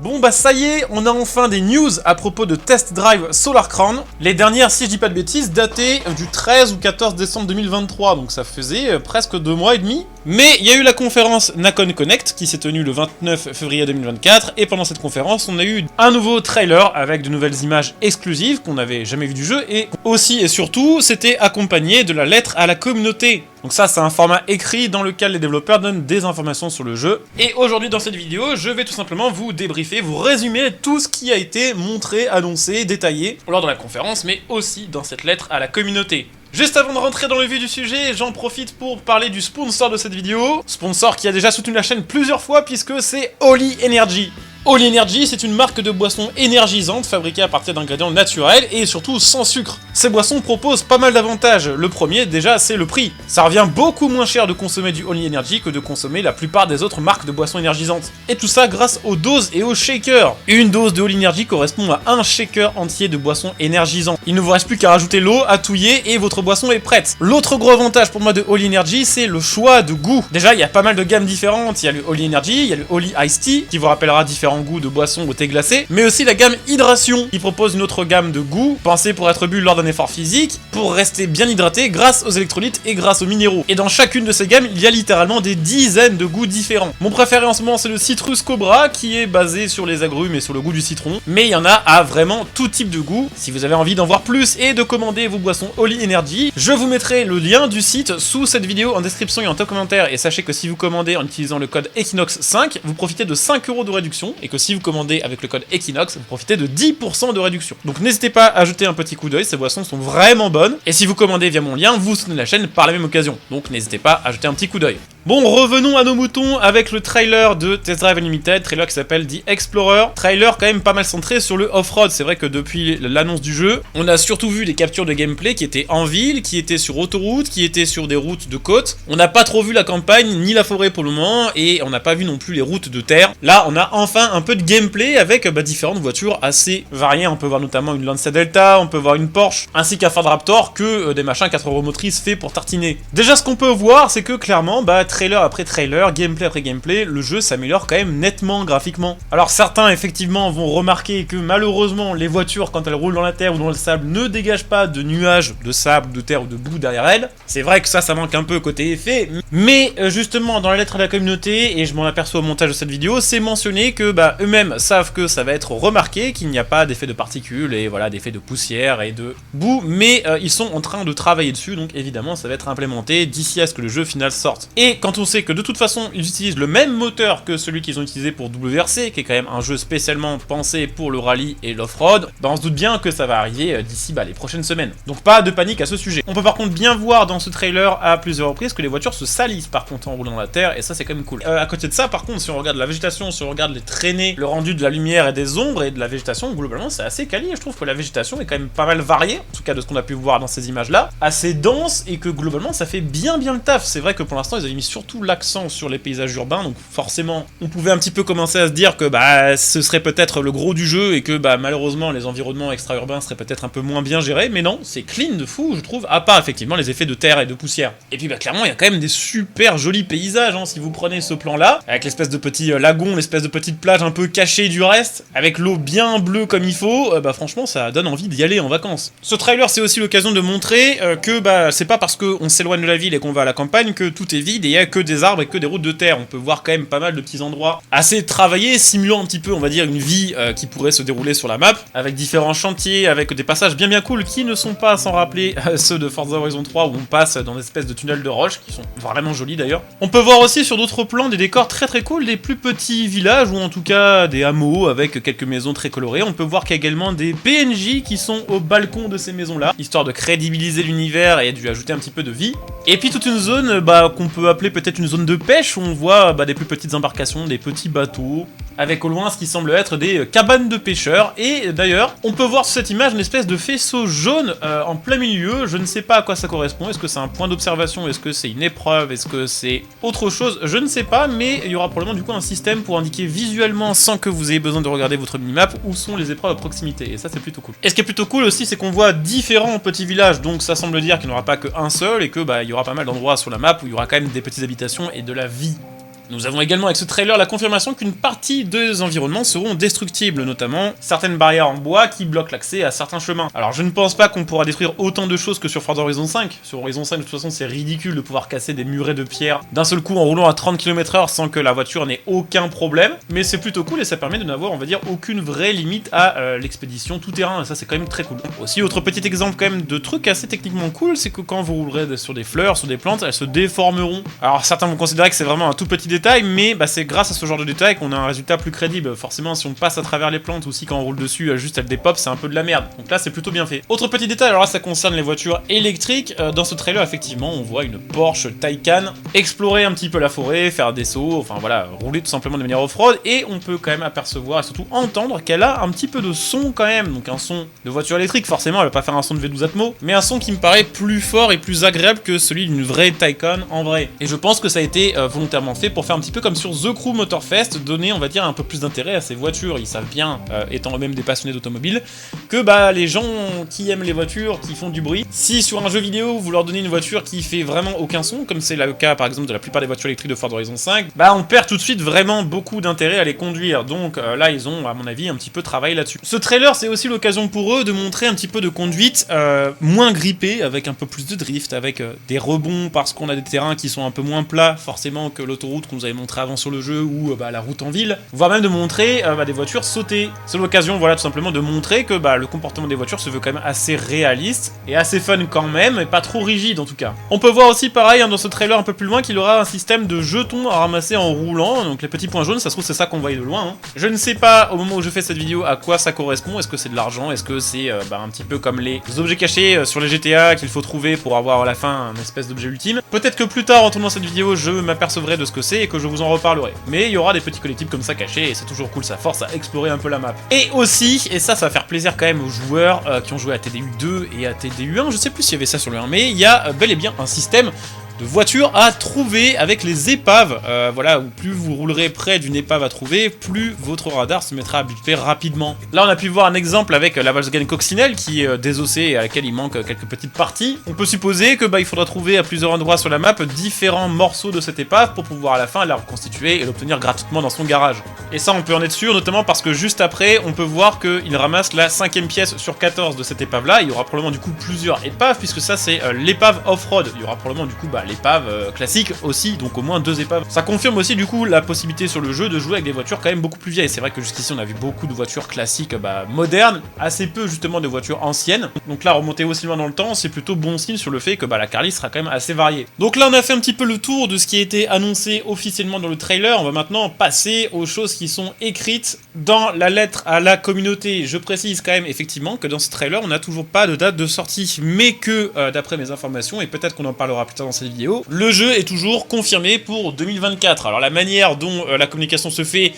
Bon bah ça y est, on a enfin des news à propos de Test Drive Solar Crown. Les dernières, si je dis pas de bêtises, dataient du 13 ou 14 décembre 2023, donc ça faisait presque 2 mois et demi. Mais il y a eu la conférence Nacon Connect qui s'est tenue le 29 février 2024, et pendant cette conférence, on a eu un nouveau trailer avec de nouvelles images exclusives qu'on n'avait jamais vues du jeu, et aussi et surtout, c'était accompagné de la lettre à la communauté. Donc ça, c'est un format écrit dans lequel les développeurs donnent des informations sur le jeu. Et aujourd'hui, dans cette vidéo, je vais tout simplement vous débriefer, vous résumer tout ce qui a été montré, annoncé, détaillé lors de la conférence, mais aussi dans cette lettre à la communauté. Juste avant de rentrer dans le vif du sujet, j'en profite pour parler du sponsor de cette vidéo. Sponsor qui a déjà soutenu la chaîne plusieurs fois puisque c'est Holy Energy. Holy Energy, c'est une marque de boissons énergisantes fabriquée à partir d'ingrédients naturels et surtout sans sucre. Ces boissons proposent pas mal d'avantages. Le premier, déjà, c'est le prix. Ça revient beaucoup moins cher de consommer du Holy Energy que de consommer la plupart des autres marques de boissons énergisantes. Et tout ça grâce aux doses et aux shakers. Une dose de Holy Energy correspond à un shaker entier de boissons énergisantes. Il ne vous reste plus qu'à rajouter l'eau, à touiller et votre boisson est prête. L'autre gros avantage pour moi de Holy Energy, c'est le choix de goût. Déjà, il y a pas mal de gammes différentes. Il y a le Holy Energy, il y a le Holy Iced Tea, qui vous rappellera différents goûts de boissons au thé glacé, mais aussi la gamme Hydration, qui propose une autre gamme de goûts, pensée pour être bu lors d'un effort physique, pour rester bien hydraté grâce aux électrolytes et grâce aux minéraux. Et dans chacune de ces gammes, il y a littéralement des dizaines de goûts différents. Mon préféré en ce moment, c'est le Citrus Cobra, qui est basé sur les agrumes et sur le goût du citron, mais il y en a à vraiment tout type de goût. Si vous avez envie d'en voir plus et de commander vos boissons Holy Energy, je vous mettrai le lien du site sous cette vidéo en description et en top commentaire, et sachez que si vous commandez en utilisant le code Equinox5, vous profitez de 5€ de réduction, et que si vous commandez avec le code Equinox, vous profitez de 10% de réduction. Donc n'hésitez pas à jeter un petit coup d'œil, ces boissons sont vraiment bonnes, et si vous commandez via mon lien, vous soutenez la chaîne par la même occasion. Donc n'hésitez pas à jeter un petit coup d'œil. Bon, revenons à nos moutons avec le trailer de Test Drive Unlimited, trailer qui s'appelle The Explorer. Trailer quand même pas mal centré sur le off-road. C'est vrai que depuis l'annonce du jeu, on a surtout vu des captures de gameplay qui étaient en ville, qui étaient sur autoroute, qui étaient sur des routes de côte. On n'a pas trop vu la campagne ni la forêt pour le moment, et on n'a pas vu non plus les routes de terre. Là, on a enfin un peu de gameplay avec différentes voitures assez variées. On peut voir notamment une Lancia Delta, on peut voir une Porsche, ainsi qu'un Ford Raptor, que des machins 4 roues motrices faits pour tartiner. Déjà, ce qu'on peut voir, c'est que clairement, trailer après trailer, gameplay après gameplay, le jeu s'améliore quand même nettement graphiquement. Alors certains effectivement vont remarquer que malheureusement les voitures quand elles roulent dans la terre ou dans le sable ne dégagent pas de nuages de sable, de terre ou de boue derrière elles. C'est vrai que ça manque un peu côté effet, mais justement dans la lettre à la communauté, et je m'en aperçois au montage de cette vidéo, c'est mentionné que eux-mêmes savent que ça va être remarqué, qu'il n'y a pas d'effet de particules et voilà d'effet de poussière et de boue, mais ils sont en train de travailler dessus, donc évidemment ça va être implémenté d'ici à ce que le jeu final sorte. Et quand on sait que de toute façon ils utilisent le même moteur que celui qu'ils ont utilisé pour WRC, qui est quand même un jeu spécialement pensé pour le rallye et l'off-road, on se doute bien que ça va arriver d'ici les prochaines semaines. Donc pas de panique à ce sujet. On peut par contre bien voir dans ce trailer à plusieurs reprises que les voitures se salissent par contre en roulant dans la terre, et ça c'est quand même cool. À côté de ça par contre, si on regarde la végétation, si on regarde les traînées, le rendu de la lumière et des ombres et de la végétation, globalement c'est assez quali. Je trouve que la végétation est quand même pas mal variée, en tout cas de ce qu'on a pu voir dans ces images là, assez dense, et que globalement ça fait bien le taf. C'est vrai que pour l'instant ils avaient mis surtout l'accent sur les paysages urbains, donc forcément on pouvait un petit peu commencer à se dire que ce serait peut-être le gros du jeu et que malheureusement les environnements extra-urbains seraient peut-être un peu moins bien gérés, mais non, c'est clean de fou je trouve, à part effectivement les effets de terre et de poussière. Et puis clairement il y a quand même des super jolis paysages, si vous prenez ce plan là, avec l'espèce de petit lagon, l'espèce de petite plage un peu cachée du reste, avec l'eau bien bleue comme il faut, franchement ça donne envie d'y aller en vacances. Ce trailer c'est aussi l'occasion de montrer que c'est pas parce qu'on s'éloigne de la ville et qu'on va à la campagne que tout est vide et il y a que des arbres et que des routes de terre. On peut voir quand même pas mal de petits endroits assez travaillés, simulant un petit peu on va dire une vie qui pourrait se dérouler sur la map, avec différents chantiers, avec des passages bien cool qui ne sont pas sans rappeler ceux de Forza Horizon 3 où on passe dans des espèces de tunnels de roche qui sont vraiment jolis d'ailleurs. On peut voir aussi sur d'autres plans des décors très cool, des plus petits villages ou en tout cas des hameaux avec quelques maisons très colorées. On peut voir qu'il y a également des PNJ qui sont au balcon de ces maisons là, histoire de crédibiliser l'univers et de lui ajouter un petit peu de vie. Et puis toute une zone qu'on peut appeler peut-être une zone de pêche où on voit des plus petites embarcations, des petits bateaux, avec au loin ce qui semble être des cabanes de pêcheurs. Et d'ailleurs, on peut voir sur cette image une espèce de faisceau jaune en plein milieu. Je ne sais pas à quoi ça correspond. Est-ce que c'est un point d'observation? Est-ce que c'est une épreuve? Est-ce que c'est autre chose? Je ne sais pas, mais il y aura probablement du coup un système pour indiquer visuellement, sans que vous ayez besoin de regarder votre minimap, où sont les épreuves à proximité. Et ça, c'est plutôt cool. Et ce qui est plutôt cool aussi, c'est qu'on voit différents petits villages. Donc ça semble dire qu'il n'y en aura pas qu'un seul et que il y aura pas mal d'endroits sur la map où il y aura quand même des petites habitations et de la vie. Nous avons également avec ce trailer la confirmation qu'une partie des environnements seront destructibles, notamment certaines barrières en bois qui bloquent l'accès à certains chemins. Alors je ne pense pas qu'on pourra détruire autant de choses que sur Forza Horizon 5. Sur Horizon 5 de toute façon c'est ridicule de pouvoir casser des murets de pierre d'un seul coup en roulant à 30 km/h sans que la voiture n'ait aucun problème, mais c'est plutôt cool et ça permet de n'avoir, on va dire, aucune vraie limite à l'expédition tout terrain, et ça c'est quand même très cool. Aussi, autre petit exemple quand même de truc assez techniquement cool, c'est que quand vous roulerez sur des fleurs, sur des plantes, elles se déformeront. Alors certains vont considérer que c'est vraiment un tout petit détail, mais c'est grâce à ce genre de détail qu'on a un résultat plus crédible. Forcément, si on passe à travers les plantes ou si quand on roule dessus, juste elles dépopent, c'est un peu de la merde. Donc là, c'est plutôt bien fait. Autre petit détail, alors là, ça concerne les voitures électriques. Dans ce trailer, effectivement, on voit une Porsche Taycan explorer un petit peu la forêt, faire des sauts, enfin voilà, rouler tout simplement de manière off-road, et on peut quand même apercevoir et surtout entendre qu'elle a un petit peu de son quand même, donc un son de voiture électrique, forcément, elle va pas faire un son de V12 Atmo, mais un son qui me paraît plus fort et plus agréable que celui d'une vraie Taycan en vrai. Et je pense que ça a été volontairement fait pour faire un petit peu comme sur The Crew Motorfest, donner, on va dire, un peu plus d'intérêt à ces voitures. Ils savent bien, étant eux-mêmes des passionnés d'automobile, que les gens qui aiment les voitures, qui font du bruit, si sur un jeu vidéo vous leur donnez une voiture qui fait vraiment aucun son, comme c'est le cas par exemple de la plupart des voitures électriques de Forza Horizon 5, on perd tout de suite vraiment beaucoup d'intérêt à les conduire. Donc là ils ont à mon avis un petit peu travaillé là-dessus. Ce trailer c'est aussi l'occasion pour eux de montrer un petit peu de conduite moins grippée, avec un peu plus de drift, avec des rebonds parce qu'on a des terrains qui sont un peu moins plats forcément que l'autoroute qu'on nous avait montré avant sur le jeu, ou la route en ville, voire même de montrer des voitures sautées. C'est l'occasion, voilà, tout simplement de montrer que le comportement des voitures se veut quand même assez réaliste et assez fun quand même, et pas trop rigide en tout cas. On peut voir aussi pareil dans ce trailer un peu plus loin qu'il aura un système de jetons à ramasser en roulant, donc les petits points jaunes, ça se trouve c'est ça qu'on voyait de loin. Je ne sais pas au moment où je fais cette vidéo à quoi ça correspond, est-ce que c'est de l'argent, est-ce que c'est un petit peu comme les objets cachés sur les GTA qu'il faut trouver pour avoir à la fin un espèce d'objet ultime. Peut-être que plus tard en tournant cette vidéo je m'apercevrai de ce que c'est et que je vous en reparlerai. Mais il y aura des petits collectibles comme ça cachés et c'est toujours cool, ça force à explorer un peu la map. Et aussi, et ça va faire plaisir quand même aux joueurs qui ont joué à TDU 2 et à TDU 1, je sais plus s'il y avait ça sur le 1, mais il y a bel et bien un système de voitures à trouver avec les épaves. Voilà, où plus vous roulerez près d'une épave à trouver, plus votre radar se mettra à biper rapidement. Là, on a pu voir un exemple avec la Volkswagen Coccinelle qui est désossée et à laquelle il manque quelques petites parties. On peut supposer que il faudra trouver à plusieurs endroits sur la map différents morceaux de cette épave pour pouvoir à la fin la reconstituer et l'obtenir gratuitement dans son garage. Et ça, on peut en être sûr, notamment parce que juste après, on peut voir qu'il ramasse la 5e pièce sur 14 de cette épave-là. Il y aura probablement du coup plusieurs épaves, puisque ça, c'est l'épave off-road. Il y aura probablement du coup l'épave classique aussi, donc au moins 2 épaves. Ça confirme aussi du coup la possibilité sur le jeu de jouer avec des voitures quand même beaucoup plus vieilles. C'est vrai que jusqu'ici on a vu beaucoup de voitures classiques modernes, assez peu justement de voitures anciennes. Donc là, remonter aussi loin dans le temps, c'est plutôt bon signe sur le fait que la carliste sera quand même assez variée. Donc là on a fait un petit peu le tour de ce qui a été annoncé officiellement dans le trailer. On va maintenant passer aux choses qui sont écrites dans la lettre à la communauté. Je précise quand même effectivement que dans ce trailer on n'a toujours pas de date de sortie, mais que d'après mes informations, et peut-être qu'on en parlera plus tard dans cette vidéo, le jeu est toujours confirmé pour 2024. Alors la manière dont la communication se fait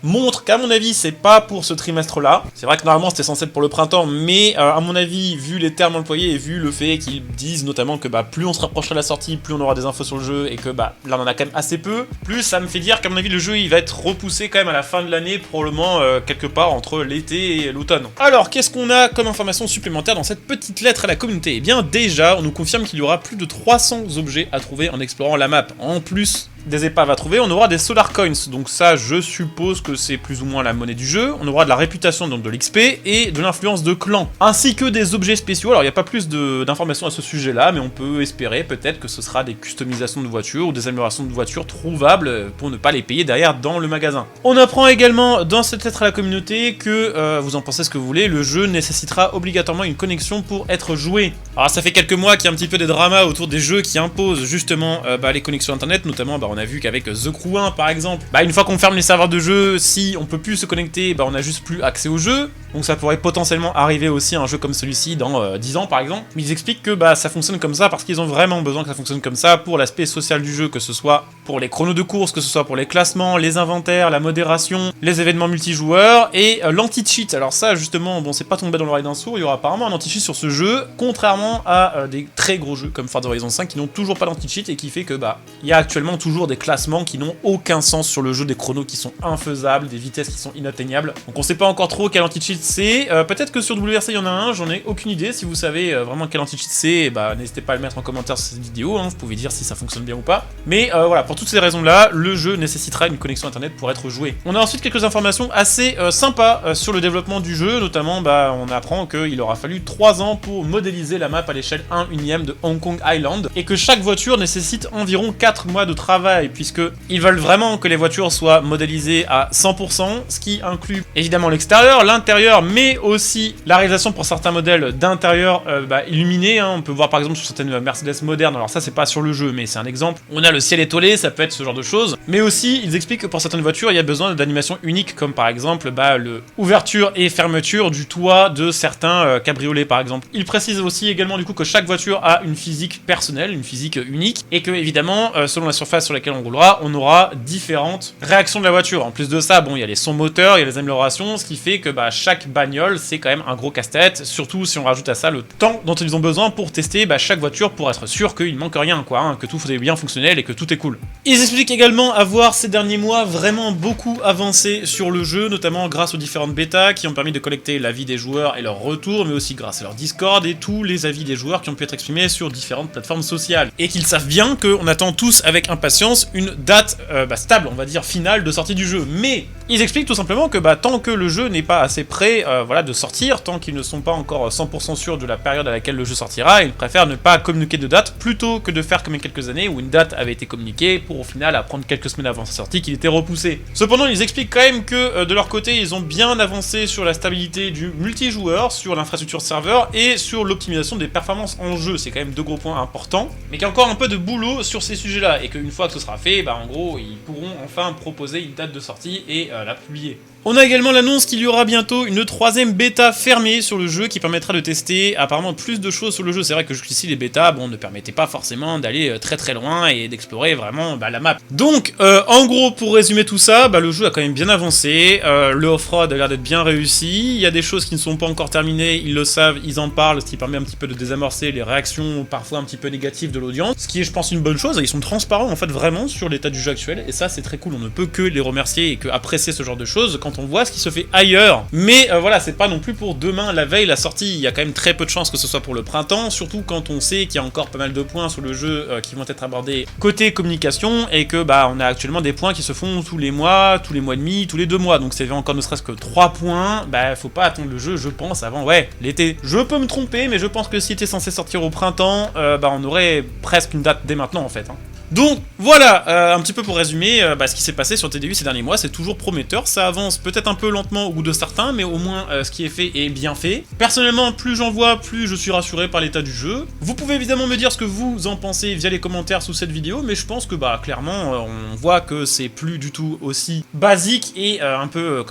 montre qu'à mon avis c'est pas pour ce trimestre là. C'est vrai que normalement c'était censé être pour le printemps, mais à mon avis, vu les termes employés et vu le fait qu'ils disent notamment que plus on se rapprochera de la sortie, plus on aura des infos sur le jeu, et que là on en a quand même assez peu, plus ça me fait dire qu'à mon avis le jeu il va être repoussé quand même à la fin de l'année, probablement quelque part entre l'été et l'automne. Alors qu'est-ce qu'on a comme information supplémentaire dans cette petite lettre à la communauté? Eh bien déjà on nous confirme qu'il y aura plus de 300 objets à trouver en explorant la map. En plus des épaves à trouver, on aura des Solar Coins, donc ça je suppose que c'est plus ou moins la monnaie du jeu. On aura de la réputation, donc de l'XP, et de l'influence de clan, ainsi que des objets spéciaux. Alors il n'y a pas plus d'informations à ce sujet là, mais on peut espérer peut-être que ce sera des customisations de voitures ou des améliorations de voitures trouvables pour ne pas les payer derrière dans le magasin. On apprend également dans cette lettre à la communauté que, vous en pensez ce que vous voulez, le jeu nécessitera obligatoirement une connexion pour être joué. Alors ça fait quelques mois qu'il y a un petit peu des dramas autour des jeux qui imposent justement les connexions internet, notamment on a vu qu'avec The Crew 1 par exemple, une fois qu'on ferme les serveurs de jeu, si on peut plus se connecter, on a juste plus accès au jeu. Donc ça pourrait potentiellement arriver aussi à un jeu comme celui-ci dans 10 ans par exemple. Mais ils expliquent que ça fonctionne comme ça parce qu'ils ont vraiment besoin que ça fonctionne comme ça pour l'aspect social du jeu, que ce soit pour les chronos de course, que ce soit pour les classements, les inventaires, la modération, les événements multijoueurs et l'anti-cheat. Alors ça justement, c'est pas tombé dans l'oreille d'un sourd, il y aura apparemment un anti-cheat sur ce jeu, contrairement à des très gros jeux comme Forza Horizon 5 qui n'ont toujours pas d'anti-cheat et qui fait que il y a actuellement toujours des classements qui n'ont aucun sens sur le jeu, des chronos qui sont infaisables, des vitesses qui sont inatteignables. Donc on sait pas encore trop quel anti-cheat anti-cheat c'est. Peut-être que sur WRC il y en a un, j'en ai aucune idée. Si vous savez vraiment quel anti-cheat c'est, bah n'hésitez pas à le mettre en commentaire sur cette vidéo, hein. Vous pouvez dire si ça fonctionne bien ou pas. Mais voilà, pour toutes ces raisons-là, le jeu nécessitera une connexion internet pour être joué. On a ensuite quelques informations assez sympas sur le développement du jeu, notamment bah, on apprend qu'il aura fallu 3 ans pour modéliser la map à l'échelle 1/1 de Hong Kong Island, et que chaque voiture nécessite environ 4 mois de travail, puisque ils veulent vraiment que les voitures soient modélisées à 100%, ce qui inclut évidemment l'extérieur, l'intérieur, mais aussi la réalisation pour certains modèles d'intérieur illuminé, hein. On peut voir par exemple sur certaines Mercedes modernes, alors ça c'est pas sur le jeu, mais c'est un exemple. On a le ciel étoilé, ça peut être ce genre de choses, mais aussi ils expliquent que pour certaines voitures il y a besoin d'animations uniques, comme par exemple le ouverture et fermeture du toit de certains cabriolets par exemple. Ils précisent aussi également du coup que chaque voiture a une physique personnelle, une physique unique, et que évidemment selon la surface sur laquelle on roulera, on aura différentes réactions de la voiture. En plus de ça, bon, il y a les sons moteurs, il y a les améliorations, ce qui fait que chaque bagnole c'est quand même un gros casse-tête, surtout si on rajoute à ça le temps dont ils ont besoin pour tester chaque voiture pour être sûr qu'il ne manque rien, quoi, hein, que tout est bien fonctionnel et que tout est cool. Ils expliquent également avoir ces derniers mois vraiment beaucoup avancé sur le jeu, notamment grâce aux différentes bêtas qui ont permis de collecter l'avis des joueurs et leur retour, mais aussi grâce à leur Discord et tous les avis des joueurs qui ont pu être exprimés sur différentes plateformes sociales. Et qu'ils savent bien qu'on attend tous avec impatience une date stable, on va dire finale de sortie du jeu. Mais ils expliquent tout simplement que tant que le jeu n'est pas assez prêt de sortir, tant qu'ils ne sont pas encore 100% sûrs de la période à laquelle le jeu sortira, ils préfèrent ne pas communiquer de date plutôt que de faire comme il y a quelques années où une date avait été communiquée pour au final apprendre quelques semaines avant sa sortie qu'il était repoussé. Cependant, ils expliquent quand même que de leur côté, ils ont bien avancé sur la stabilité du multijoueur, sur l'infrastructure serveur et sur l'optimisation des performances en jeu. C'est quand même 2 gros points importants, mais qu'il y a encore un peu de boulot sur ces sujets-là, et qu'une fois que ce sera fait, en gros, ils pourront enfin proposer une date de sortie et la publier. On a également l'annonce qu'il y aura bientôt une 3e bêta fermée sur le jeu qui permettra de tester apparemment plus de choses sur le jeu. C'est vrai que jusqu'ici les bêtas ne permettaient pas forcément d'aller très très loin et d'explorer vraiment la map. Donc en gros, pour résumer tout ça, le jeu a quand même bien avancé, le off-road a l'air d'être bien réussi, il y a des choses qui ne sont pas encore terminées, ils le savent, ils en parlent, ce qui permet un petit peu de désamorcer les réactions parfois un petit peu négatives de l'audience, ce qui est je pense une bonne chose, ils sont transparents en fait vraiment sur l'état du jeu actuel, et ça c'est très cool, on ne peut que les remercier et que apprécier ce genre de choses quand on voit ce qui se fait ailleurs. Mais voilà, c'est pas non plus pour demain, la veille, la sortie, il y a quand même très peu de chances que ce soit pour le printemps, surtout quand on sait qu'il y a encore pas mal de points sur le jeu qui vont être abordés côté communication, et que on a actuellement des points qui se font tous les mois et demi, tous les 2 mois, donc c'est encore ne serait-ce que 3 points, faut pas attendre le jeu, je pense, avant, l'été. Je peux me tromper, mais je pense que s'il était censé sortir au printemps, on aurait presque une date dès maintenant, en fait, hein. Donc voilà, un petit peu pour résumer ce qui s'est passé sur TDU ces derniers mois, c'est toujours prometteur, ça avance peut-être un peu lentement au goût de certains, mais au moins ce qui est fait est bien fait. Personnellement, plus j'en vois, plus je suis rassuré par l'état du jeu. Vous pouvez évidemment me dire ce que vous en pensez via les commentaires sous cette vidéo, mais je pense que clairement, on voit que c'est plus du tout aussi basique et un peu,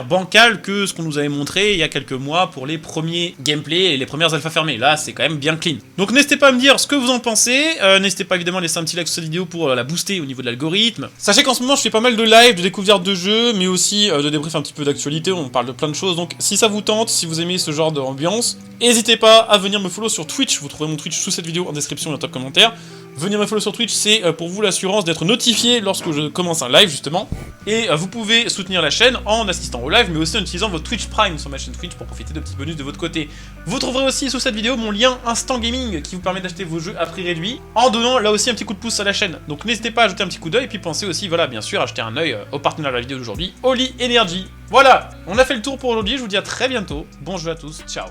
bancal que ce qu'on nous avait montré il y a quelques mois pour les premiers gameplays et les premières alphas fermées. Là, c'est quand même bien clean. Donc n'hésitez pas à me dire ce que vous en pensez, n'hésitez pas évidemment à laisser un petit like sur cette vidéo pour la booster au niveau de l'algorithme. Sachez qu'en ce moment je fais pas mal de live, de découverte de jeux, mais aussi de débrief un petit peu d'actualité, on parle de plein de choses, donc si ça vous tente, si vous aimez ce genre d'ambiance, n'hésitez pas à venir me follow sur Twitch, vous trouverez mon Twitch sous cette vidéo en description et en top commentaire. Venir me follow sur Twitch, c'est pour vous l'assurance d'être notifié lorsque je commence un live justement, et vous pouvez soutenir la chaîne en assistant au live, mais aussi en utilisant votre Twitch Prime sur ma chaîne Twitch pour profiter de petits bonus de votre côté. Vous trouverez aussi sous cette vidéo mon lien Instant Gaming qui vous permet d'acheter vos jeux à prix réduit, en donnant là aussi un petit coup de pouce à la chaîne. Donc n'hésitez pas à jeter un petit coup d'œil, et puis pensez aussi, bien sûr, à jeter un œil au partenaire de la vidéo d'aujourd'hui, Oli Energy. Voilà, on a fait le tour pour aujourd'hui, je vous dis à très bientôt, bon jeu à tous, ciao.